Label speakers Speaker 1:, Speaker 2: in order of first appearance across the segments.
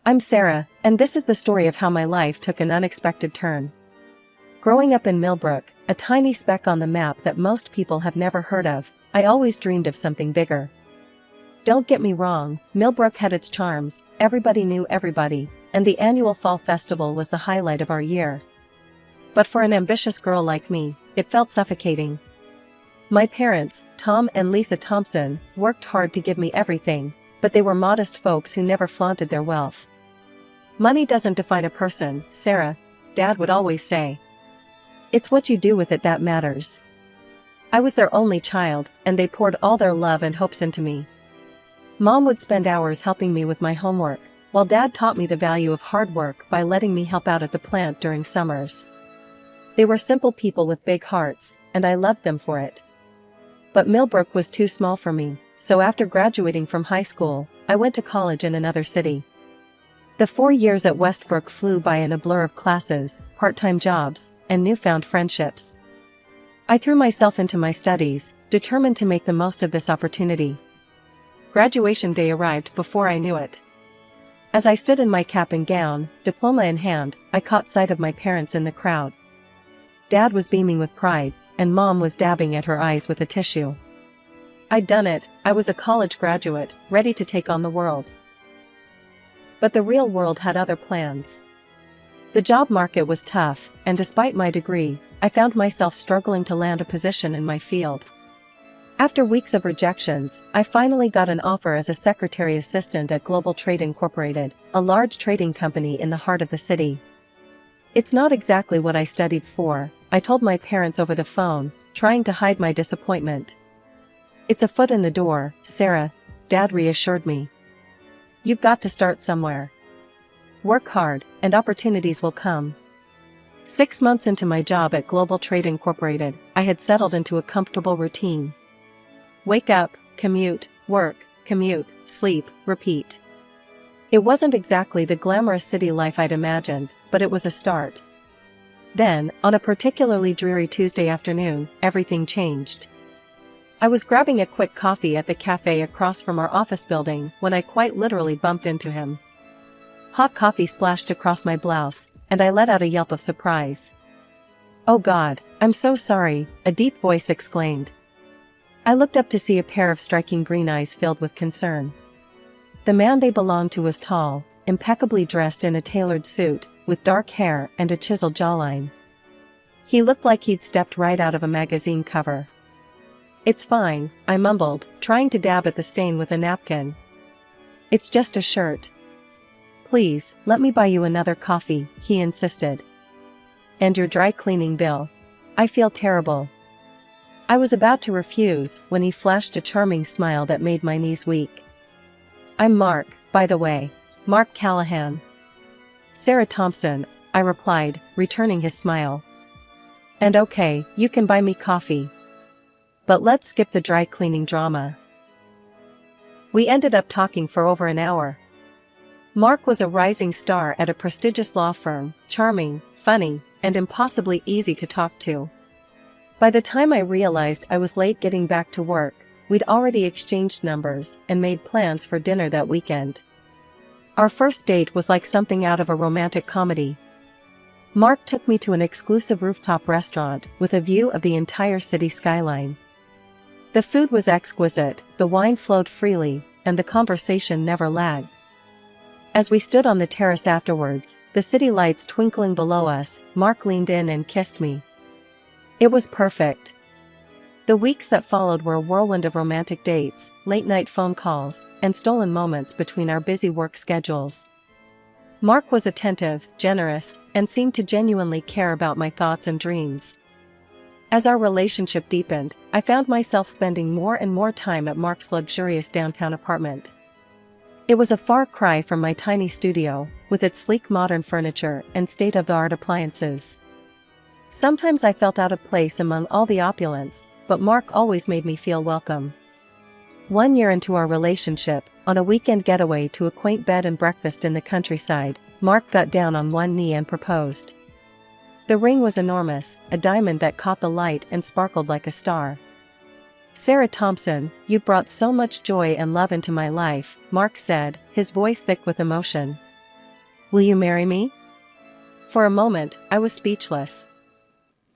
Speaker 1: I'm Sarah, and this is the story of how my life took an unexpected turn. Growing up in Millbrook, a tiny speck on the map that most people have never heard of, I always dreamed of something bigger. Don't get me wrong, Millbrook had its charms, everybody knew everybody, and the annual fall festival was the highlight of our year. But for an ambitious girl like me, it felt suffocating. My parents, Tom and Lisa Thompson, worked hard to give me everything, but they were modest folks who never flaunted their wealth. Money doesn't define a person, Sarah, Dad would always say. It's what you do with it that matters. I was their only child, and they poured all their love and hopes into me. Mom would spend hours helping me with my homework, while Dad taught me the value of hard work by letting me help out at the plant during summers. They were simple people with big hearts, and I loved them for it. But Millbrook was too small for me, so after graduating from high school, I went to college in another city. The 4 years at Westbrook flew by in a blur of classes, part-time jobs, and newfound friendships. I threw myself into my studies, determined to make the most of this opportunity. Graduation day arrived before I knew it. As I stood in my cap and gown, diploma in hand, I caught sight of my parents in the crowd. Dad was beaming with pride, and Mom was dabbing at her eyes with a tissue. I'd done it, I was a college graduate, ready to take on the world. But the real world had other plans. The job market was tough, and despite my degree, I found myself struggling to land a position in my field. After weeks of rejections, I finally got an offer as a secretary assistant at Global Trade Incorporated, a large trading company in the heart of the city. It's not exactly what I studied for, I told my parents over the phone, trying to hide my disappointment. It's a foot in the door, Sarah, Dad reassured me. You've got to start somewhere. Work hard, and opportunities will come. 6 months into my job at Global Trade Incorporated, I had settled into a comfortable routine. Wake up, commute, work, commute, sleep, repeat. It wasn't exactly the glamorous city life I'd imagined, but it was a start. Then, on a particularly dreary Tuesday afternoon, everything changed. I was grabbing a quick coffee at the cafe across from our office building when I quite literally bumped into him. Hot coffee splashed across my blouse, and I let out a yelp of surprise. "Oh God, I'm so sorry," a deep voice exclaimed. I looked up to see a pair of striking green eyes filled with concern. The man they belonged to was tall, impeccably dressed in a tailored suit, with dark hair and a chiseled jawline. He looked like he'd stepped right out of a magazine cover. "It's fine," I mumbled, trying to dab at the stain with a napkin. "It's just a shirt." "Please, let me buy you another coffee," he insisted. "And your dry cleaning bill." "I feel terrible." I was about to refuse when he flashed a charming smile that made my knees weak. "I'm Mark, by the way. Mark Callahan." "Sarah Thompson," I replied, returning his smile. "And okay, you can buy me coffee. But let's skip the dry cleaning drama." We ended up talking for over an hour. Mark was a rising star at a prestigious law firm, charming, funny, and impossibly easy to talk to. By the time I realized I was late getting back to work, we'd already exchanged numbers and made plans for dinner that weekend. Our first date was like something out of a romantic comedy. Mark took me to an exclusive rooftop restaurant with a view of the entire city skyline. The food was exquisite, the wine flowed freely, and the conversation never lagged. As we stood on the terrace afterwards, the city lights twinkling below us, Mark leaned in and kissed me. It was perfect. The weeks that followed were a whirlwind of romantic dates, late-night phone calls, and stolen moments between our busy work schedules. Mark was attentive, generous, and seemed to genuinely care about my thoughts and dreams. As our relationship deepened, I found myself spending more and more time at Mark's luxurious downtown apartment. It was a far cry from my tiny studio, with its sleek modern furniture and state-of-the-art appliances. Sometimes I felt out of place among all the opulence, but Mark always made me feel welcome. 1 year into our relationship, on a weekend getaway to a quaint bed and breakfast in the countryside, Mark got down on one knee and proposed. The ring was enormous, a diamond that caught the light and sparkled like a star. "Sarah Thompson, you brought so much joy and love into my life," Mark said, his voice thick with emotion. Will you marry me? For a moment, I was speechless.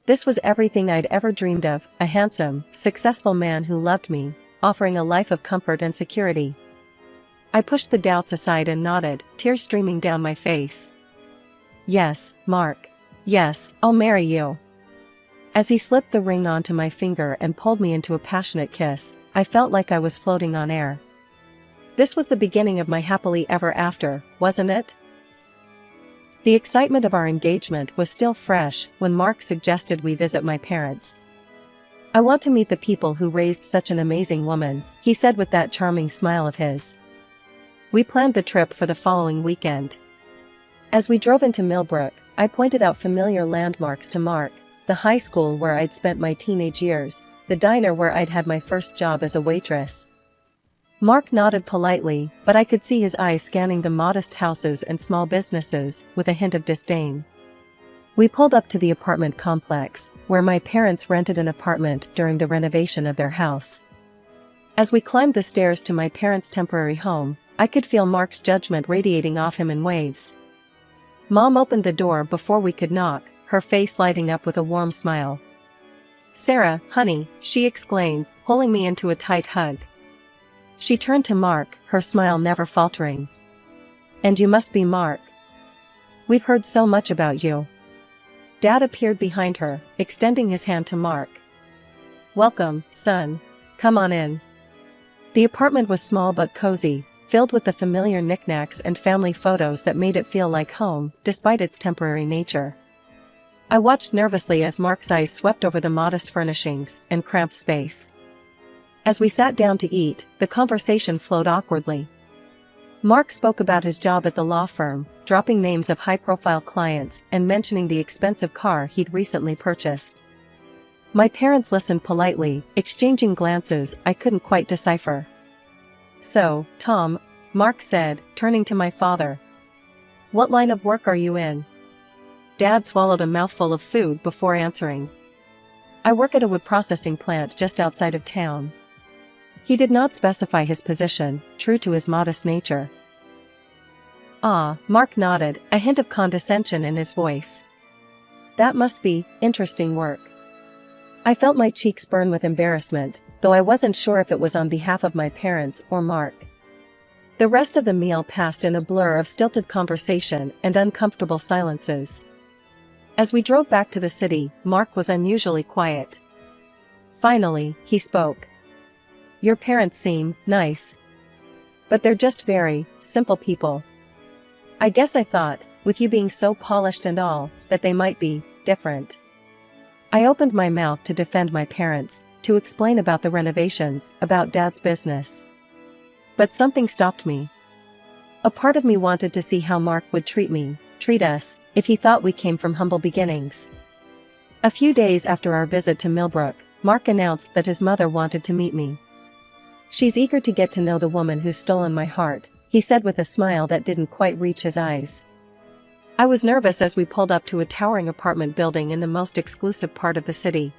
Speaker 1: This was everything I'd ever dreamed of, a handsome, successful man who loved me, offering a life of comfort and security. I pushed the doubts aside and nodded, tears streaming down my face. Yes, Mark. Yes, I'll marry you. As he slipped the ring onto my finger and pulled me into a passionate kiss, I felt like I was floating on air. This was the beginning of my happily ever after, wasn't it? The excitement of our engagement was still fresh when Mark suggested we visit my parents. I want to meet the people who raised such an amazing woman, he said with that charming smile of his. We planned the trip for the following weekend. As we drove into Millbrook, I pointed out familiar landmarks to Mark, the high school where I'd spent my teenage years, the diner where I'd had my first job as a waitress. Mark nodded politely, but I could see his eyes scanning the modest houses and small businesses, with a hint of disdain. We pulled up to the apartment complex, where my parents rented an apartment during the renovation of their house. As we climbed the stairs to my parents' temporary home, I could feel Mark's judgment radiating off him in waves. Mom opened the door before we could knock, her face lighting up with a warm smile. "Sarah, honey," she exclaimed, pulling me into a tight hug. She turned to Mark, her smile never faltering. "And you must be Mark. We've heard so much about you." Dad appeared behind her, extending his hand to Mark. "Welcome, son. Come on in." The apartment was small but cozy, filled with the familiar knickknacks and family photos that made it feel like home, despite its temporary nature. I watched nervously as Mark's eyes swept over the modest furnishings and cramped space. As we sat down to eat, the conversation flowed awkwardly. Mark spoke about his job at the law firm, dropping names of high-profile clients and mentioning the expensive car he'd recently purchased. My parents listened politely, exchanging glances I couldn't quite decipher. "So, Tom," Mark said, turning to my father. "What line of work are you in?" Dad swallowed a mouthful of food before answering. "I work at a wood processing plant just outside of town." He did not specify his position, true to his modest nature. "Ah," Mark nodded, a hint of condescension in his voice. "That must be interesting work." I felt my cheeks burn with embarrassment, though I wasn't sure if it was on behalf of my parents or Mark. The rest of the meal passed in a blur of stilted conversation and uncomfortable silences. As we drove back to the city, Mark was unusually quiet. Finally, he spoke. "Your parents seem nice. But they're just very simple people. I guess I thought, with you being so polished and all, that they might be different." I opened my mouth to defend my parents, to explain about the renovations, about Dad's business. But something stopped me. A part of me wanted to see how Mark would treat us, if he thought we came from humble beginnings. A few days after our visit to Millbrook, Mark announced that his mother wanted to meet me. "She's eager to get to know the woman who's stolen my heart," he said with a smile that didn't quite reach his eyes. I was nervous as we pulled up to a towering apartment building in the most exclusive part of the city.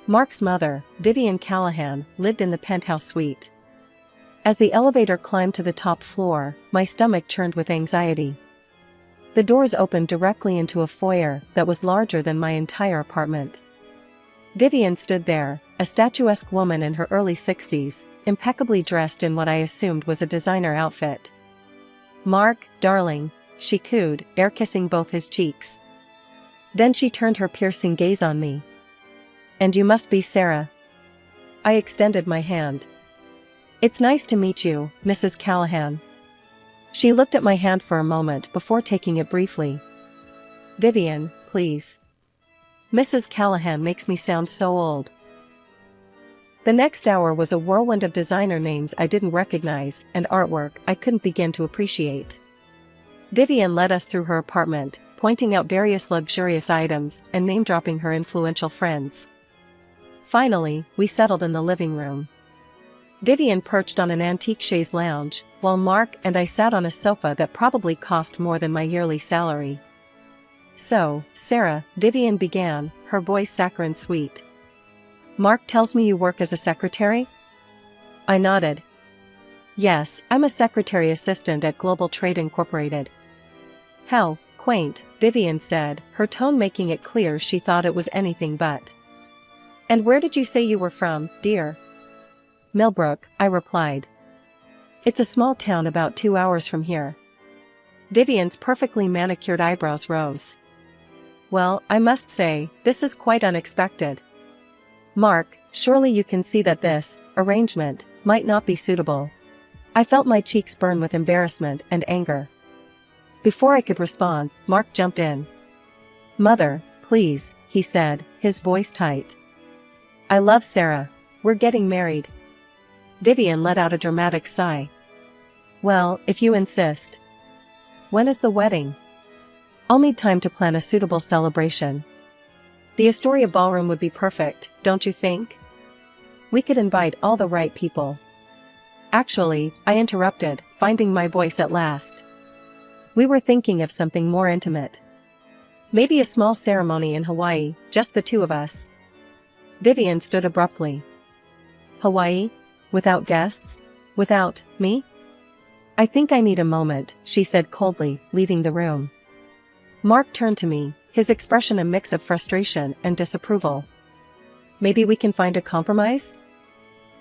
Speaker 1: Mark's mother, Vivian Callahan, lived in the penthouse suite. As the elevator climbed to the top floor, my stomach churned with anxiety. The doors opened directly into a foyer that was larger than my entire apartment. Vivian stood there, a statuesque woman in her early 60s, impeccably dressed in what I assumed was a designer outfit. "Mark, darling," she cooed, air-kissing both his cheeks. Then she turned her piercing gaze on me. "And you must be Sarah." I extended my hand. "It's nice to meet you, Mrs. Callahan." She looked at my hand for a moment before taking it briefly. "Vivian, please. Mrs. Callahan makes me sound so old." The next hour was a whirlwind of designer names I didn't recognize and artwork I couldn't begin to appreciate. Vivian led us through her apartment, pointing out various luxurious items and name-dropping her influential friends. Finally, we settled in the living room. Vivian perched on an antique chaise lounge, while Mark and I sat on a sofa that probably cost more than my yearly salary. "So, Sarah," Vivian began, her voice saccharine sweet. "Mark tells me you work as a secretary?" I nodded. "Yes, I'm a secretary assistant at Global Trade Incorporated." How quaint, Vivian said, her tone making it clear she thought it was anything but. And where did you say you were from, dear? Millbrook, I replied. It's a small town about 2 hours from here. Vivian's perfectly manicured eyebrows rose. Well, I must say, this is quite unexpected. Mark, surely you can see that this arrangement might not be suitable. I felt my cheeks burn with embarrassment and anger. Before I could respond, Mark jumped in. Mother, please, he said, his voice tight. I love Sarah. We're getting married. Vivian let out a dramatic sigh. Well, if you insist. When is the wedding? I'll need time to plan a suitable celebration. The Astoria ballroom would be perfect, don't you think? We could invite all the right people. Actually, I interrupted, finding my voice at last. We were thinking of something more intimate. Maybe a small ceremony in Hawaii, just the two of us. Vivian stood abruptly. Hawaii? Without guests? Without me? I think I need a moment, she said coldly, leaving the room. Mark turned to me, his expression a mix of frustration and disapproval. Maybe we can find a compromise?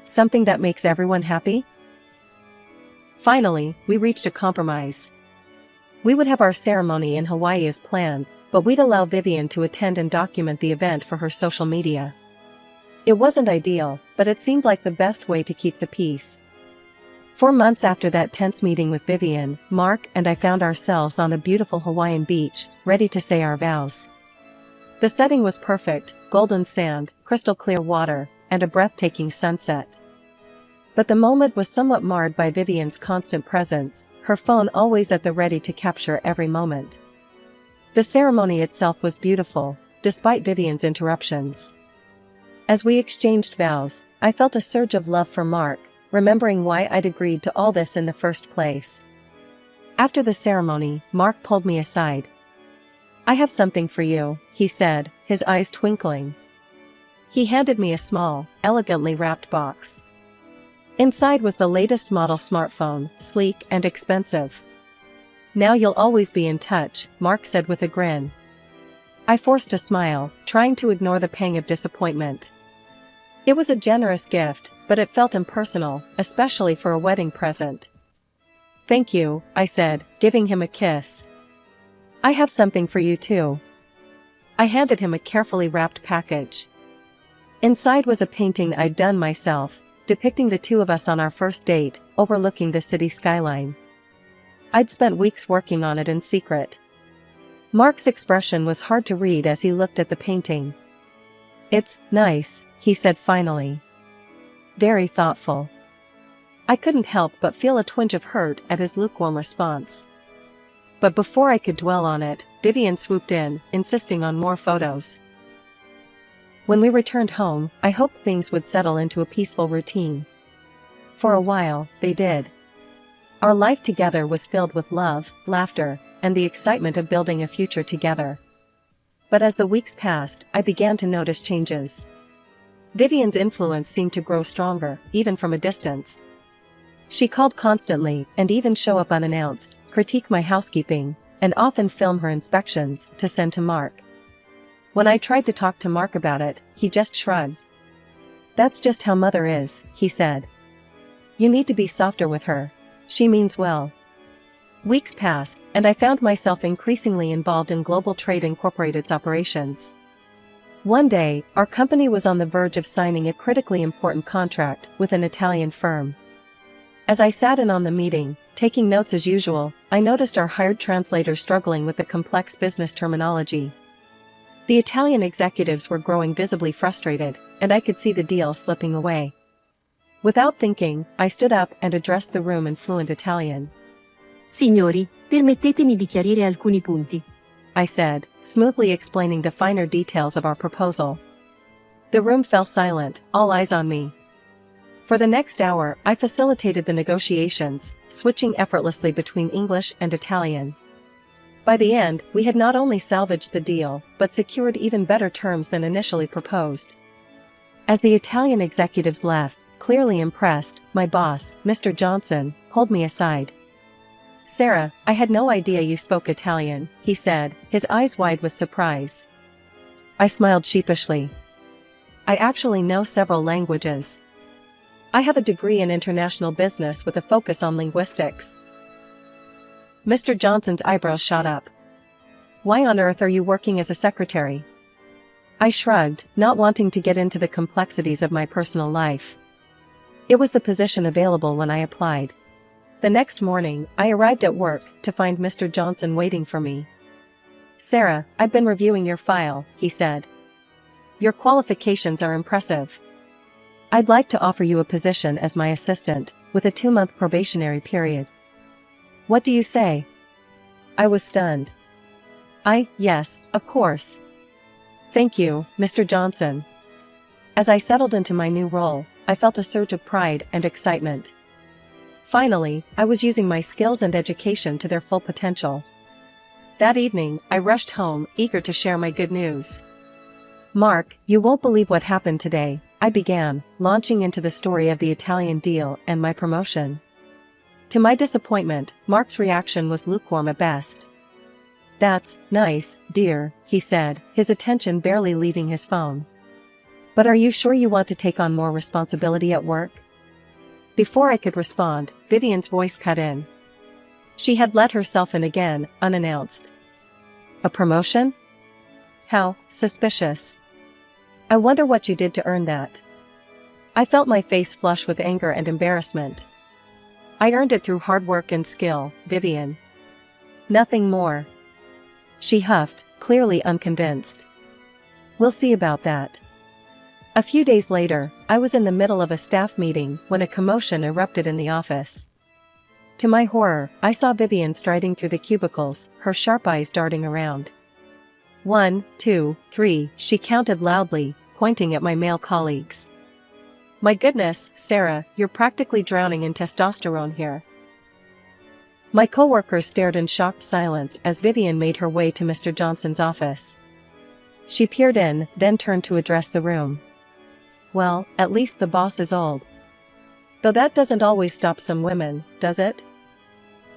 Speaker 1: Something that makes everyone happy? Finally, we reached a compromise. We would have our ceremony in Hawaii as planned, but we'd allow Vivian to attend and document the event for her social media. It wasn't ideal, but it seemed like the best way to keep the peace. 4 months after that tense meeting with Vivian, Mark and I found ourselves on a beautiful Hawaiian beach, ready to say our vows. The setting was perfect, golden sand, crystal clear water, and a breathtaking sunset. But the moment was somewhat marred by Vivian's constant presence, her phone always at the ready to capture every moment. The ceremony itself was beautiful, despite Vivian's interruptions. As we exchanged vows, I felt a surge of love for Mark, remembering why I'd agreed to all this in the first place. After the ceremony, Mark pulled me aside. I have something for you, he said, his eyes twinkling. He handed me a small, elegantly wrapped box. Inside was the latest model smartphone, sleek and expensive. Now you'll always be in touch, Mark said with a grin. I forced a smile, trying to ignore the pang of disappointment. It was a generous gift, but it felt impersonal, especially for a wedding present. Thank you, I said, giving him a kiss. I have something for you too. I handed him a carefully wrapped package. Inside was a painting I'd done myself, depicting the two of us on our first date, overlooking the city skyline. I'd spent weeks working on it in secret. Mark's expression was hard to read as he looked at the painting. It's nice, he said finally. Very thoughtful. I couldn't help but feel a twinge of hurt at his lukewarm response. But before I could dwell on it, Vivian swooped in, insisting on more photos. When we returned home, I hoped things would settle into a peaceful routine. For a while, they did. Our life together was filled with love, laughter, and the excitement of building a future together. But as the weeks passed, I began to notice changes. Vivian's influence seemed to grow stronger, even from a distance. She called constantly, and even show up unannounced, critique my housekeeping, and often film her inspections to send to Mark. When I tried to talk to Mark about it, he just shrugged. That's just how Mother is, he said. You need to be softer with her. She means well. Weeks passed, and I found myself increasingly involved in Global Trade Incorporated's operations. One day, our company was on the verge of signing a critically important contract with an Italian firm. As I sat in on the meeting, taking notes as usual, I noticed our hired translator struggling with the complex business terminology. The Italian executives were growing visibly frustrated, and I could see the deal slipping away. Without thinking, I stood up and addressed the room in fluent Italian.
Speaker 2: Signori, permettetemi di chiarire alcuni punti.
Speaker 1: I said, smoothly explaining the finer details of our proposal. The room fell silent, all eyes on me. For the next hour, I facilitated the negotiations, switching effortlessly between English and Italian. By the end, we had not only salvaged the deal, but secured even better terms than initially proposed. As the Italian executives left, clearly impressed, my boss, Mr. Johnson, pulled me aside. Sarah, I had no idea you spoke Italian, he said, his eyes wide with surprise. I smiled sheepishly. I actually know several languages. I have a degree in international business with a focus on linguistics. Mr. Johnson's eyebrows shot up. Why on earth are you working as a secretary? I shrugged, not wanting to get into the complexities of my personal life. It was the position available when I applied. The next morning, I arrived at work to find Mr. Johnson waiting for me. Sarah, I've been reviewing your file, he said. Your qualifications are impressive. I'd like to offer you a position as my assistant, with a 2-month probationary period. What do you say? I was stunned. Yes, of course. Thank you, Mr. Johnson. As I settled into my new role, I felt a surge of pride and excitement. Finally, I was using my skills and education to their full potential. That evening, I rushed home, eager to share my good news. Mark, you won't believe what happened today, I began, launching into the story of the Italian deal and my promotion. To my disappointment, Mark's reaction was lukewarm at best. That's nice, dear, he said, his attention barely leaving his phone. But are you sure you want to take on more responsibility at work? Before I could respond, Vivian's voice cut in. She had let herself in again, unannounced. A promotion? How suspicious. I wonder what you did to earn that. I felt my face flush with anger and embarrassment. I earned it through hard work and skill, Vivian. Nothing more. She huffed, clearly unconvinced. We'll see about that. A few days later, I was in the middle of a staff meeting when a commotion erupted in the office. To my horror, I saw Vivian striding through the cubicles, her sharp eyes darting around. 1, 2, 3, she counted loudly, pointing at my male colleagues. My goodness, Sarah, you're practically drowning in testosterone here. My coworkers stared in shocked silence as Vivian made her way to Mr. Johnson's office. She peered in, then turned to address the room. Well, at least the boss is old. Though that doesn't always stop some women, does it?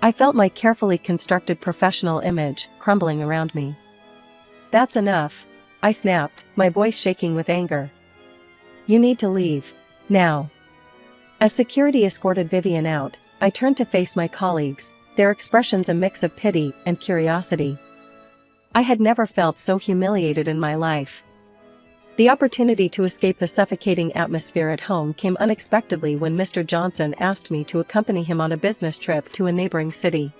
Speaker 1: I felt my carefully constructed professional image crumbling around me. That's enough, I snapped, my voice shaking with anger. You need to leave. Now. As security escorted Vivian out, I turned to face my colleagues, their expressions a mix of pity and curiosity. I had never felt so humiliated in my life. The opportunity to escape the suffocating atmosphere at home came unexpectedly when Mr. Johnson asked me to accompany him on a business trip to a neighboring city.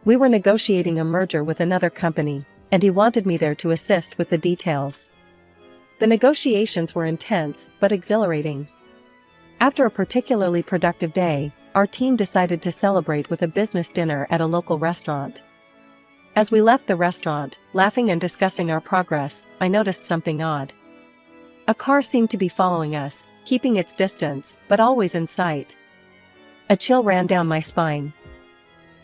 Speaker 1: We were negotiating a merger with another company, and he wanted me there to assist with the details. The negotiations were intense but exhilarating. After a particularly productive day, our team decided to celebrate with a business dinner at a local restaurant. As we left the restaurant, laughing and discussing our progress, I noticed something odd. A car seemed to be following us, keeping its distance, but always in sight. A chill ran down my spine.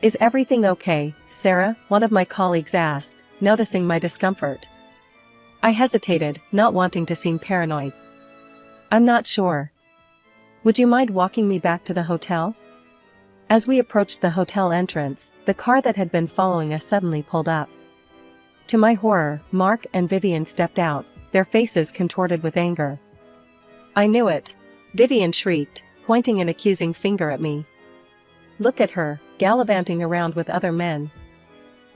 Speaker 1: Is everything okay, Sarah? One of my colleagues asked, noticing my discomfort. I hesitated, not wanting to seem paranoid. I'm not sure. Would you mind walking me back to the hotel? As we approached the hotel entrance, the car that had been following us suddenly pulled up. To my horror, Mark and Vivian stepped out, their faces contorted with anger. I knew it. Vivian shrieked, pointing an accusing finger at me. Look at her, gallivanting around with other men.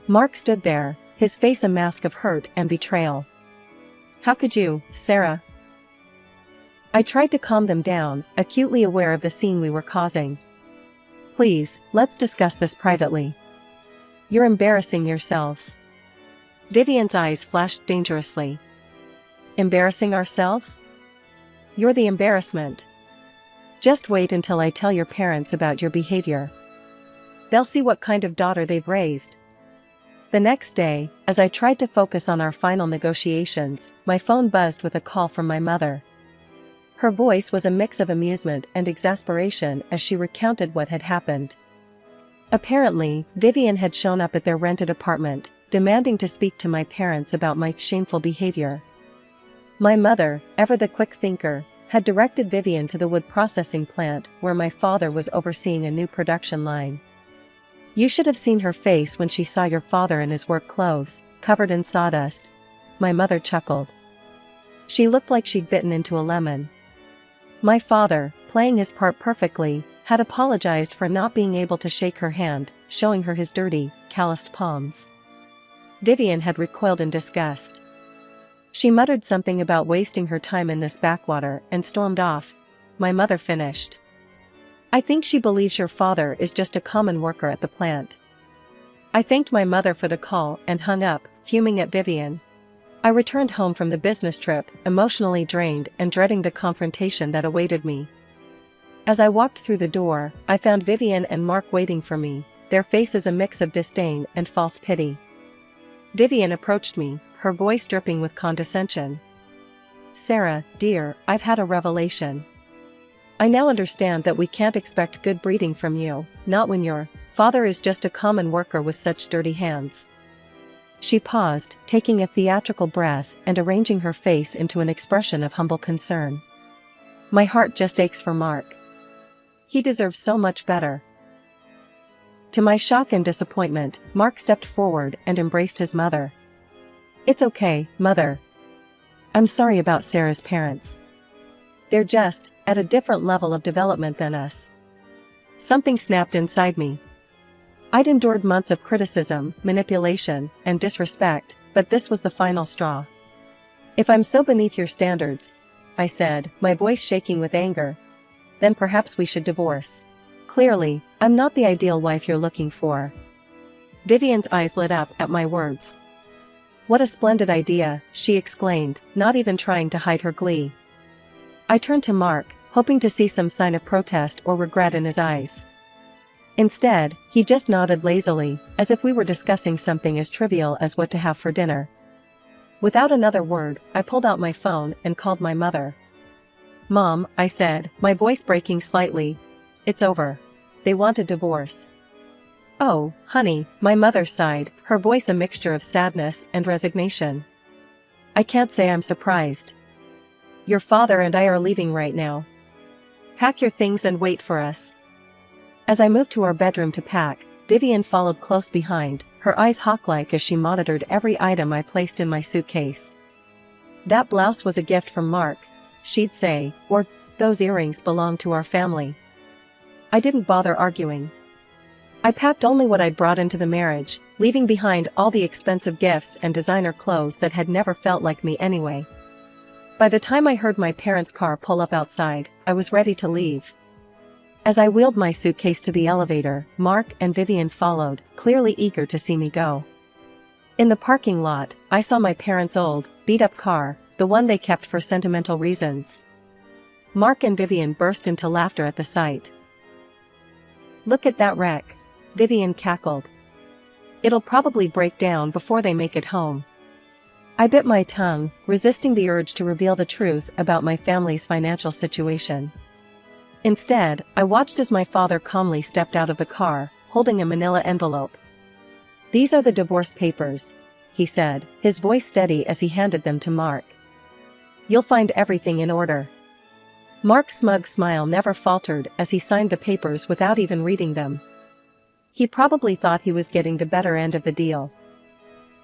Speaker 1: Mark stood there, his face a mask of hurt and betrayal. How could you, Sarah? I tried to calm them down, acutely aware of the scene we were causing. Please, let's discuss this privately. You're embarrassing yourselves. Vivian's eyes flashed dangerously. Embarrassing ourselves? You're the embarrassment. Just wait until I tell your parents about your behavior. They'll see what kind of daughter they've raised. The next day, as I tried to focus on our final negotiations, my phone buzzed with a call from my mother. Her voice was a mix of amusement and exasperation as she recounted what had happened. Apparently, Vivian had shown up at their rented apartment, demanding to speak to my parents about my shameful behavior. My mother, ever the quick thinker, had directed Vivian to the wood processing plant where my father was overseeing a new production line. You should have seen her face when she saw your father in his work clothes, covered in sawdust. My mother chuckled. She looked like she'd bitten into a lemon. My father, playing his part perfectly, had apologized for not being able to shake her hand, showing her his dirty, calloused palms. Vivian had recoiled in disgust. She muttered something about wasting her time in this backwater and stormed off. My mother finished. I think she believes your father is just a common worker at the plant. I thanked my mother for the call and hung up, fuming at Vivian. I returned home from the business trip, emotionally drained and dreading the confrontation that awaited me. As I walked through the door, I found Vivian and Mark waiting for me, their faces a mix of disdain and false pity. Vivian approached me, her voice dripping with condescension. Sarah, dear, I've had a revelation. I now understand that we can't expect good breeding from you, not when your father is just a common worker with such dirty hands. She paused, taking a theatrical breath and arranging her face into an expression of humble concern. My heart just aches for Mark. He deserves so much better. To my shock and disappointment, Mark stepped forward and embraced his mother. It's okay, Mother. I'm sorry about Sarah's parents. They're just at a different level of development than us. Something snapped inside me. I'd endured months of criticism, manipulation, and disrespect, but this was the final straw. If I'm so beneath your standards, I said, my voice shaking with anger, then perhaps we should divorce. Clearly, I'm not the ideal wife you're looking for. Vivian's eyes lit up at my words. What a splendid idea, she exclaimed, not even trying to hide her glee. I turned to Mark, hoping to see some sign of protest or regret in his eyes. Instead, he just nodded lazily, as if we were discussing something as trivial as what to have for dinner. Without another word, I pulled out my phone and called my mother. Mom, I said, my voice breaking slightly. It's over. They want a divorce. Oh, honey, my mother sighed, her voice a mixture of sadness and resignation. I can't say I'm surprised. Your father and I are leaving right now. Pack your things and wait for us. As I moved to our bedroom to pack, Vivian followed close behind, her eyes hawk-like as she monitored every item I placed in my suitcase. That blouse was a gift from Mark, she'd say, or those earrings belong to our family. I didn't bother arguing. I packed only what I'd brought into the marriage, leaving behind all the expensive gifts and designer clothes that had never felt like me anyway. By the time I heard my parents' car pull up outside, I was ready to leave. As I wheeled my suitcase to the elevator, Mark and Vivian followed, clearly eager to see me go. In the parking lot, I saw my parents' old, beat-up car, the one they kept for sentimental reasons. Mark and Vivian burst into laughter at the sight. Look at that wreck, Vivian cackled. It'll probably break down before they make it home. I bit my tongue, resisting the urge to reveal the truth about my family's financial situation. Instead, I watched as my father calmly stepped out of the car, holding a manila envelope. These are the divorce papers, he said, his voice steady as he handed them to Mark. You'll find everything in order. Mark's smug smile never faltered as he signed the papers without even reading them. He probably thought he was getting the better end of the deal.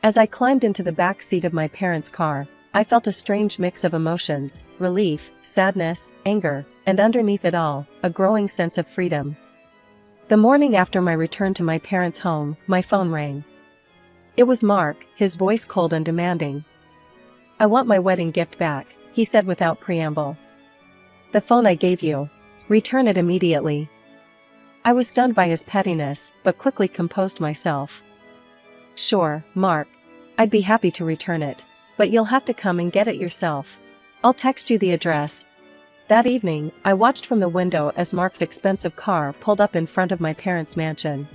Speaker 1: As I climbed into the back seat of my parents' car, I felt a strange mix of emotions, relief, sadness, anger, and underneath it all, a growing sense of freedom. The morning after my return to my parents' home, my phone rang. It was Mark, his voice cold and demanding. I want my wedding gift back, he said without preamble. The phone I gave you. Return it immediately. I was stunned by his pettiness, but quickly composed myself. Sure, Mark. I'd be happy to return it. But you'll have to come and get it yourself. I'll text you the address. That evening, I watched from the window as Mark's expensive car pulled up in front of my parents' mansion.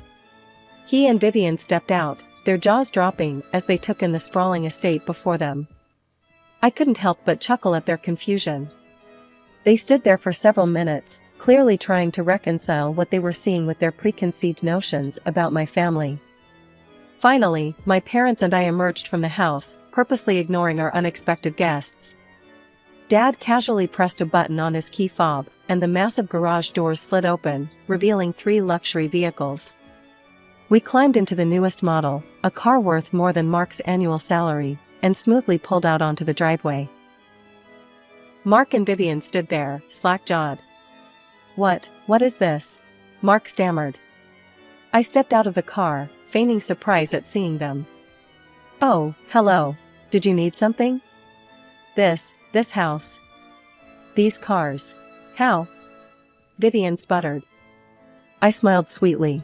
Speaker 1: He and Vivian stepped out, their jaws dropping as they took in the sprawling estate before them. I couldn't help but chuckle at their confusion. They stood there for several minutes, clearly trying to reconcile what they were seeing with their preconceived notions about my family. Finally, my parents and I emerged from the house, purposely ignoring our unexpected guests. Dad casually pressed a button on his key fob, and the massive garage doors slid open, revealing 3 luxury vehicles. We climbed into the newest model, a car worth more than Mark's annual salary, and smoothly pulled out onto the driveway. Mark and Vivian stood there, slack-jawed. What is this? Mark stammered. I stepped out of the car, feigning surprise at seeing them. Oh, hello. Did you need something? This house. These cars. How? Vivian sputtered. I smiled sweetly.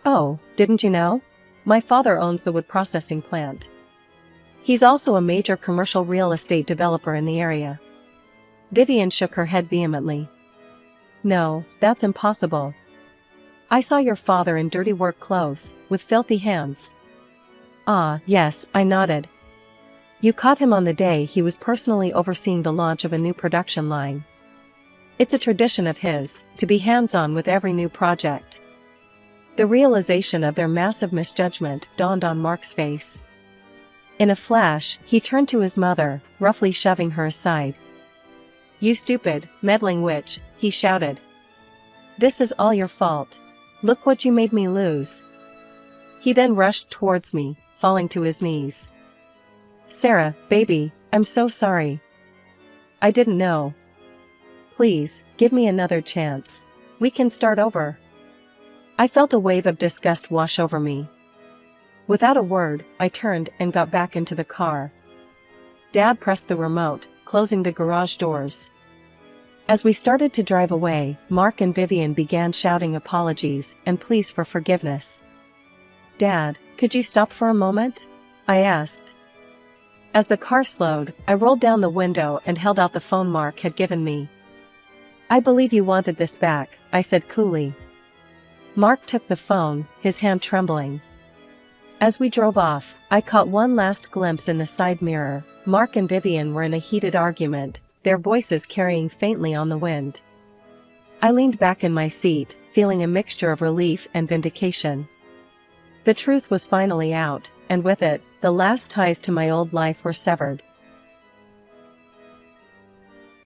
Speaker 1: Oh, didn't you know? My father owns the wood processing plant. He's also a major commercial real estate developer in the area. Vivian shook her head vehemently. No, that's impossible. I saw your father in dirty work clothes, with filthy hands. Ah, yes, I nodded. You caught him on the day he was personally overseeing the launch of a new production line. It's a tradition of his, to be hands-on with every new project. The realization of their massive misjudgment dawned on Mark's face. In a flash, he turned to his mother, roughly shoving her aside. You stupid, meddling witch, he shouted. This is all your fault. Look what you made me lose. He then rushed towards me, falling to his knees. Sarah, baby, I'm so sorry. I didn't know. Please, give me another chance. We can start over. I felt a wave of disgust wash over me. Without a word, I turned and got back into the car. Dad pressed the remote, closing the garage doors. As we started to drive away, Mark and Vivian began shouting apologies and pleas for forgiveness. Dad, could you stop for a moment? I asked. As the car slowed, I rolled down the window and held out the phone Mark had given me. I believe you wanted this back, I said coolly. Mark took the phone, his hand trembling. As we drove off, I caught one last glimpse in the side mirror. Mark and Vivian were in a heated argument, their voices carrying faintly on the wind. I leaned back in my seat, feeling a mixture of relief and vindication. The truth was finally out, and with it, the last ties to my old life were severed.